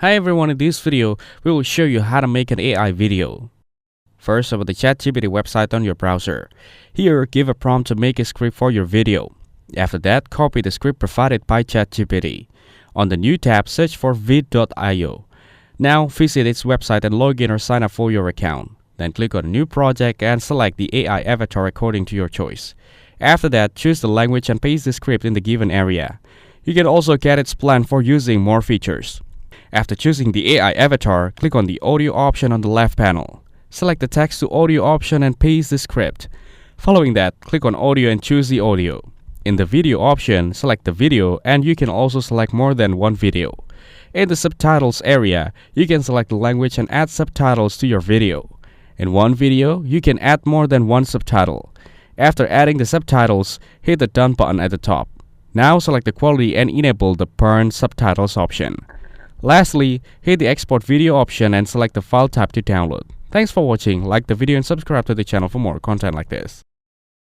Hi everyone, in this video, we will show you how to make an AI video. First, open the ChatGPT website on your browser. Here, give a prompt to make a script for your video. After that, copy the script provided by ChatGPT. On the New tab, search for vid.io. Now, visit its website and log in or sign up for your account. Then click on New Project and select the AI avatar according to your choice. After that, choose the language and paste the script in the given area. You can also get its plan for using more features. After choosing the AI avatar, click on the audio option on the left panel. Select the text to audio option and paste the script. Following that, click on audio and choose the audio. In the video option, select the video and you can also select more than one video. In the subtitles area, you can select the language and add subtitles to your video. In one video, you can add more than one subtitle. After adding the subtitles, hit the Done button at the top. Now select the quality and enable the Burn Subtitles option. Lastly, hit the Export Video option and select the file type to download. Thanks for watching, like the video and subscribe to the channel for more content like this.